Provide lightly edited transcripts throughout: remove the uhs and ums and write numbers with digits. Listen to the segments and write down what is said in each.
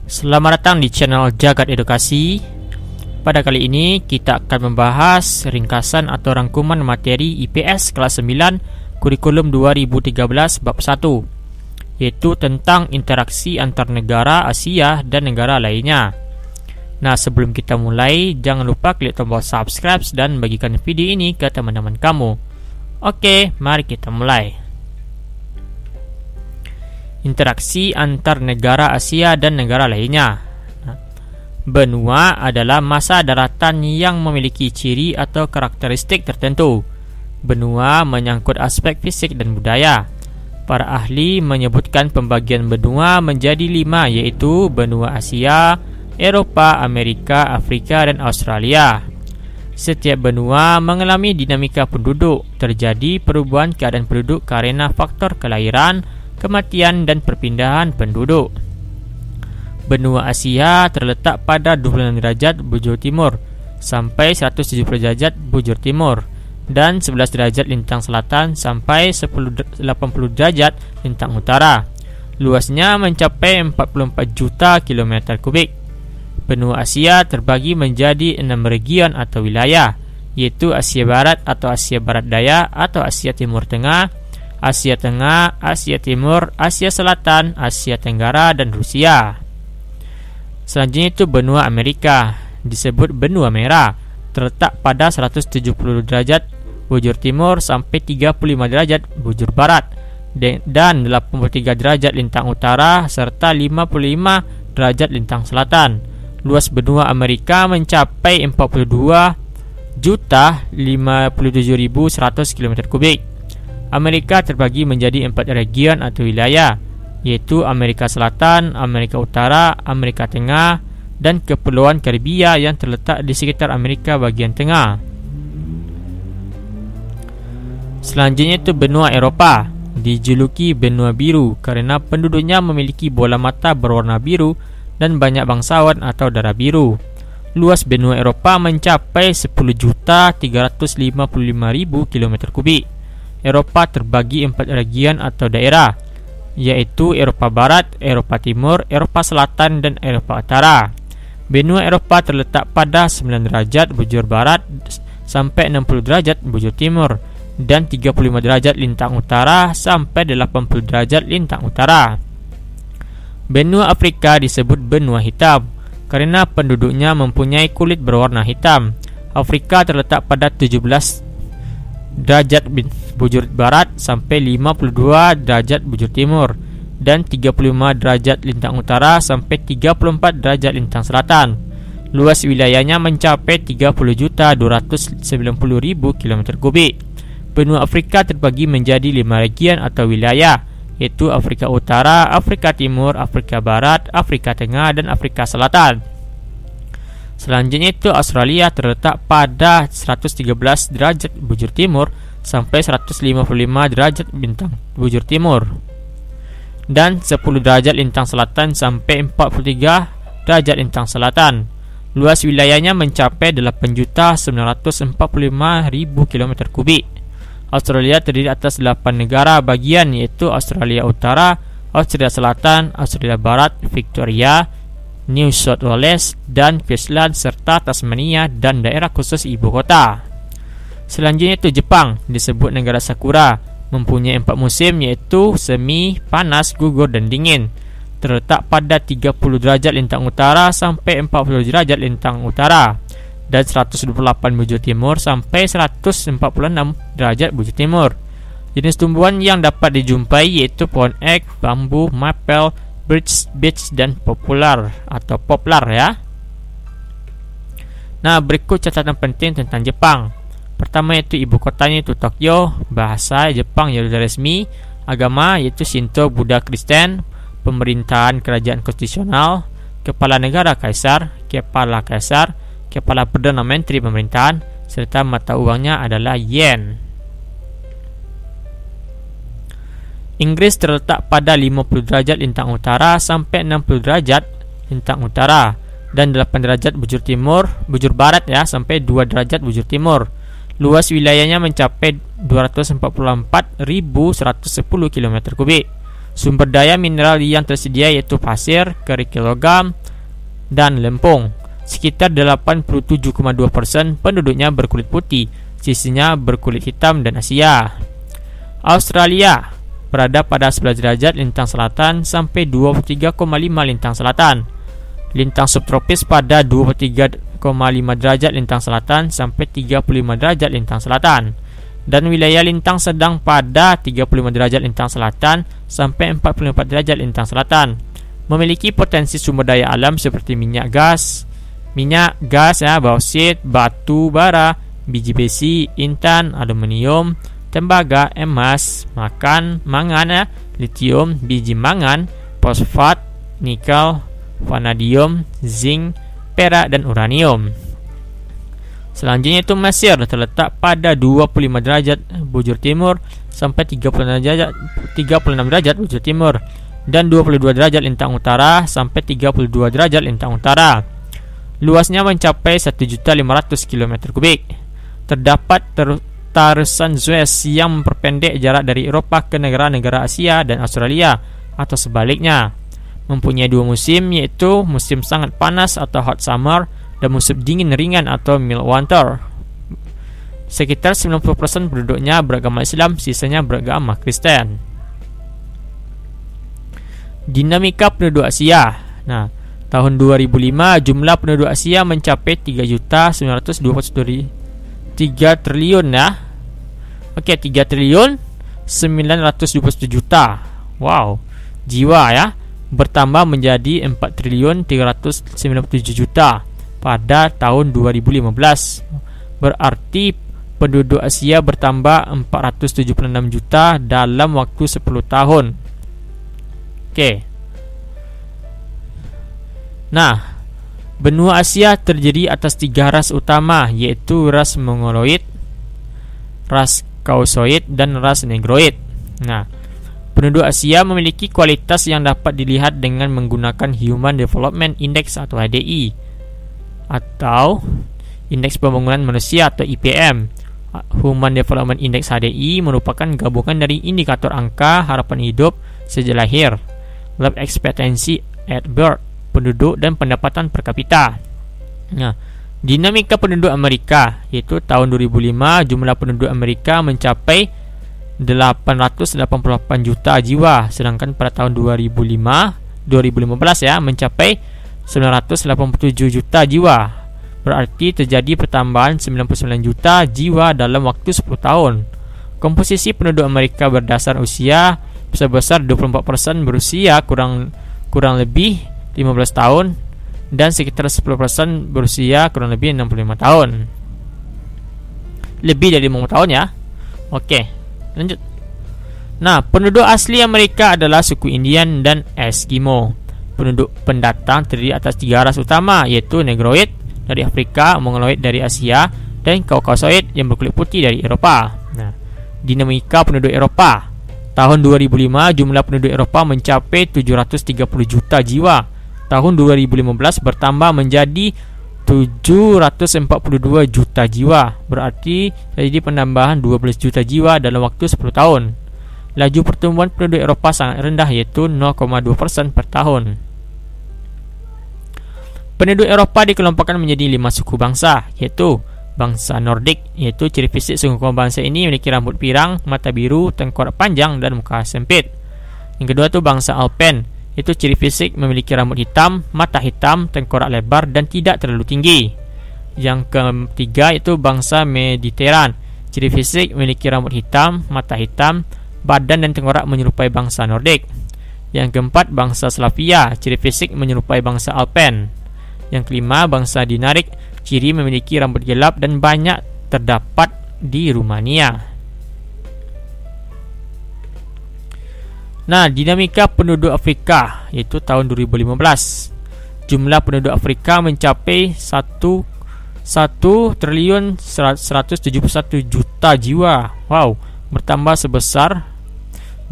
Selamat datang di channel Jagat Edukasi. Pada kali ini kita akan membahas ringkasan atau rangkuman materi IPS kelas 9 kurikulum 2013 bab 1, yaitu tentang interaksi antar negara Asia dan negara lainnya. Nah, sebelum kita mulai, jangan lupa klik tombol subscribe dan bagikan video ini ke teman-teman kamu. Oke, mari kita mulai. Interaksi antar negara Asia dan negara lainnya. Benua adalah massa daratan yang memiliki ciri atau karakteristik tertentu. Benua menyangkut aspek fisik dan budaya. Para ahli menyebutkan pembagian benua menjadi 5, yaitu benua Asia, Eropa, Amerika, Afrika, dan Australia. Setiap benua mengalami dinamika penduduk. Terjadi perubahan keadaan penduduk karena faktor kelahiran, kematian, dan perpindahan penduduk. Benua Asia terletak pada 26 derajat bujur timur sampai 170 derajat bujur timur dan 11 derajat lintang selatan sampai 80 derajat lintang utara. Luasnya mencapai 44 juta kilometer kubik. Benua Asia terbagi menjadi 6 region atau wilayah, yaitu Asia Barat atau Asia Barat Daya atau Asia Timur Tengah, Asia Tengah, Asia Timur, Asia Selatan, Asia Tenggara, dan Rusia. Selanjutnya itu benua Amerika, disebut benua merah, terletak pada 170 derajat bujur timur sampai 35 derajat bujur barat dan 83 derajat lintang utara serta 55 derajat lintang selatan. Luas benua Amerika mencapai 42.057.100 km kubik. Amerika terbagi menjadi 4 region atau wilayah, yaitu Amerika Selatan, Amerika Utara, Amerika Tengah, dan Kepulauan Karibia yang terletak di sekitar Amerika bagian tengah. Selanjutnya itu benua Eropa, dijuluki benua biru karena penduduknya memiliki bola mata berwarna biru dan banyak bangsawan atau darah biru. Luas benua Eropa mencapai 10.355.000 km kubik. Eropa terbagi 4 region atau daerah, yaitu Eropa Barat, Eropa Timur, Eropa Selatan, dan Eropa Utara. Benua Eropa terletak pada 9 derajat bujur barat sampai 60 derajat bujur timur dan 35 derajat lintang utara sampai 80 derajat lintang utara. Benua Afrika disebut benua hitam karena penduduknya mempunyai kulit berwarna hitam. Afrika terletak pada 17 derajat bujur barat sampai 52 derajat bujur timur dan 35 derajat lintang utara sampai 34 derajat lintang selatan. Luas wilayahnya mencapai 30.290.000 km kubik. Benua Afrika terbagi menjadi 5 region atau wilayah, yaitu Afrika Utara, Afrika Timur, Afrika Barat, Afrika Tengah, dan Afrika Selatan. Selanjutnya itu Australia terletak pada 113 derajat bujur timur sampai 155 derajat bintang bujur timur dan 10 derajat lintang selatan sampai 43 derajat lintang selatan. Luas wilayahnya mencapai 8.945.000 km kubik. Australia terdiri atas 8 negara bagian, yaitu Australia Utara, Australia Selatan, Australia Barat, Victoria, New South Wales, dan Queensland, serta Tasmania dan daerah khusus ibu kota. Selanjutnya itu Jepang, disebut negara Sakura, mempunyai 4 musim, yaitu semi, panas, gugur, dan dingin. Terletak pada 30 derajat lintang utara sampai 40 derajat lintang utara dan 128 bujur timur sampai 146 derajat bujur timur. Jenis tumbuhan yang dapat dijumpai yaitu pohon ek, bambu, maple, beach, dan poplar ya. Nah, berikut catatan penting tentang Jepang. Pertama yaitu ibu kotanya itu Tokyo, bahasa Jepang yang resmi, agama yaitu Shinto, Buddha, Kristen, pemerintahan kerajaan konstitusional, kepala negara kaisar, kepala perdana menteri pemerintahan, serta mata uangnya adalah yen. Inggris terletak pada 50 derajat lintang utara sampai 60 derajat lintang utara dan 8 derajat bujur barat ya sampai 2 derajat bujur timur. Luas wilayahnya mencapai 244.110 km kubik. Sumber daya mineral yang tersedia yaitu pasir, kerikil logam, dan lempung. Sekitar 87,2% penduduknya berkulit putih, sisanya berkulit hitam dan Asia. Australia berada pada 11 derajat lintang selatan sampai 23,5 lintang selatan. Lintang subtropis pada 23,5 derajat lintang selatan sampai 35 derajat lintang selatan. Dan wilayah lintang sedang pada 35 derajat lintang selatan sampai 44 derajat lintang selatan. Memiliki potensi sumber daya alam seperti minyak gas ya, bauksit, batu bara, biji besi, intan, aluminium, tembaga, emas, mangan ya, litium, biji mangan, fosfat, nikel, vanadium, zinc, perak dan uranium. Selanjutnya itu Mesir, terletak pada 25 derajat bujur timur sampai 36 derajat bujur timur dan 22 derajat lintang utara sampai 32 derajat lintang utara. Luasnya mencapai 1.500 km3. Terdapat tarusan Suez yang memperpendek jarak dari Eropa ke negara-negara Asia dan Australia atau sebaliknya. Mempunyai dua musim, yaitu musim sangat panas atau hot summer dan musim dingin ringan atau mild winter. Sekitar 90% penduduknya beragama Islam, sisanya beragama Kristen. Dinamika penduduk Asia. Nah, tahun 2005 jumlah penduduk Asia mencapai 3 triliun ya. Oke, 3 triliun 921 juta. Wow, jiwa ya. Bertambah menjadi 4 triliun 397 juta pada tahun 2015. Berarti penduduk Asia bertambah 476 juta dalam waktu 10 tahun. Oke. Nah, benua Asia terdiri atas 3 ras utama, yaitu ras Mongoloid, ras Kausoid, dan ras Negroid. Nah, penduduk Asia memiliki kualitas yang dapat dilihat dengan menggunakan Human Development Index atau HDI atau Indeks Pembangunan Manusia atau IPM. Human Development Index HDI merupakan gabungan dari indikator angka harapan hidup sejak lahir, life expectancy at birth, penduduk dan pendapatan per kapita. Nah, dinamika penduduk Amerika, yaitu tahun 2005 jumlah penduduk Amerika mencapai 888 juta jiwa, sedangkan pada tahun 2015 ya mencapai 987 juta jiwa. Berarti terjadi pertambahan 99 juta jiwa dalam waktu 10 tahun. Komposisi penduduk Amerika berdasar usia sebesar 24% berusia kurang lebih 15 tahun dan sekitar 10% berusia kurang lebih 65 tahun. Lebih dari 50 tahun ya. Oke, lanjut. Nah, penduduk asli Amerika adalah suku Indian dan Eskimo. Penduduk pendatang terdiri atas 3 ras utama, yaitu Negroid dari Afrika, Mongoloid dari Asia, dan Kaukasoid yang berkulit putih dari Eropa. Nah, dinamika penduduk Eropa. Tahun 2005 jumlah penduduk Eropa mencapai 730 juta jiwa. Tahun 2015 bertambah menjadi 742 juta jiwa. Berarti terjadi penambahan 12 juta jiwa dalam waktu 10 tahun. Laju pertumbuhan penduduk Eropa sangat rendah, yaitu 0,2% per tahun. Penduduk Eropa dikelompokkan menjadi 5 suku bangsa, yaitu bangsa Nordik, yaitu ciri fisik suku bangsa ini memiliki rambut pirang, mata biru, tengkorak panjang, dan muka sempit. Yang kedua itu bangsa Alpen, itu ciri fisik memiliki rambut hitam, mata hitam, tengkorak lebar, dan tidak terlalu tinggi. Yang ketiga itu bangsa Mediteran, ciri fisik memiliki rambut hitam, mata hitam, badan dan tengkorak menyerupai bangsa Nordik. Yang keempat bangsa Slavia, ciri fisik menyerupai bangsa Alpen. Yang kelima bangsa Dinarik, ciri memiliki rambut gelap dan banyak terdapat di Rumania. Nah, dinamika penduduk Afrika, yaitu tahun 2015. Jumlah penduduk Afrika mencapai 1 triliun 171 juta jiwa. Wow, bertambah sebesar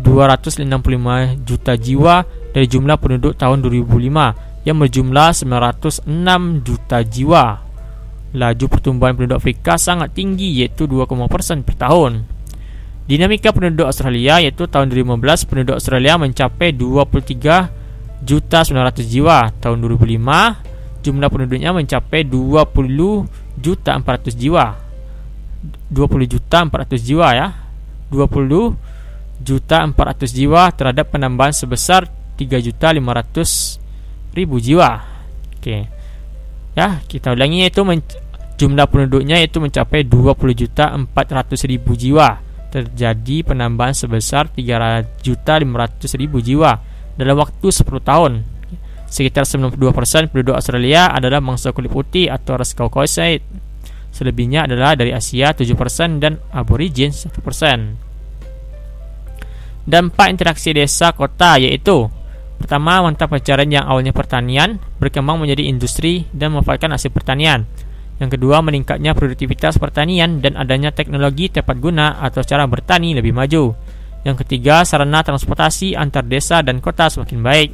265 juta jiwa dari jumlah penduduk tahun 2005 yang berjumlah 906 juta jiwa. Laju pertumbuhan penduduk Afrika sangat tinggi, yaitu 2,% per tahun. Dinamika penduduk Australia, yaitu tahun 2015 penduduk Australia mencapai 23 juta 900 jiwa. Tahun 2005 jumlah penduduknya mencapai 20.400.000 jiwa. 20.400.000 jiwa ya. 20.400.000 jiwa terhadap penambahan sebesar 3.500.000 jiwa. Oke. Ya, kita ulangi, yaitu jumlah penduduknya itu mencapai 20.400.000 jiwa. Terjadi penambahan sebesar 3.500.000 jiwa dalam waktu 10 tahun. Sekitar 92% penduduk Australia adalah bangsa kulit putih atau ras Caucasian. Selebihnya adalah dari Asia 7% dan Aborigin 1%. Dampak interaksi desa kota yaitu: pertama, mantap pencarian yang awalnya pertanian berkembang menjadi industri dan memanfaatkan hasil pertanian. Yang kedua, meningkatnya produktivitas pertanian dan adanya teknologi tepat guna atau cara bertani lebih maju. Yang ketiga, sarana transportasi antar desa dan kota semakin baik.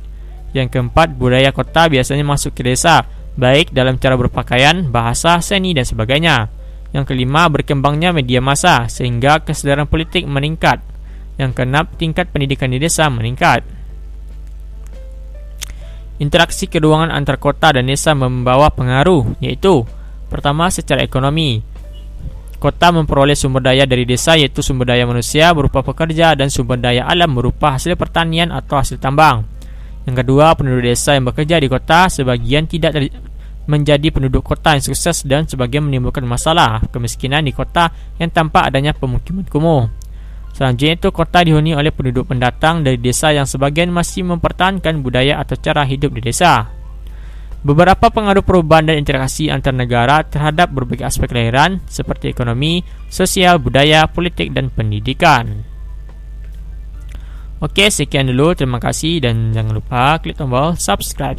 Yang keempat, budaya kota biasanya masuk ke desa, baik dalam cara berpakaian, bahasa, seni, dan sebagainya. Yang kelima, berkembangnya media massa sehingga kesadaran politik meningkat. Yang keenam, tingkat pendidikan di desa meningkat. Interaksi keuangan antar kota dan desa membawa pengaruh, yaitu: pertama, secara ekonomi. Kota memperoleh sumber daya dari desa, yaitu sumber daya manusia berupa pekerja dan sumber daya alam berupa hasil pertanian atau hasil tambang. Yang kedua, penduduk desa yang bekerja di kota sebagian tidak menjadi penduduk kota yang sukses dan sebagian menimbulkan masalah kemiskinan di kota yang tanpa adanya pemukiman kumuh. Selanjutnya itu, kota dihuni oleh penduduk pendatang dari desa yang sebagian masih mempertahankan budaya atau cara hidup di desa. Beberapa pengaruh perubahan dan interaksi antar negara terhadap berbagai aspek kelahiran seperti ekonomi, sosial, budaya, politik, dan pendidikan. Oke, sekian dulu. Terima kasih dan jangan lupa klik tombol subscribe.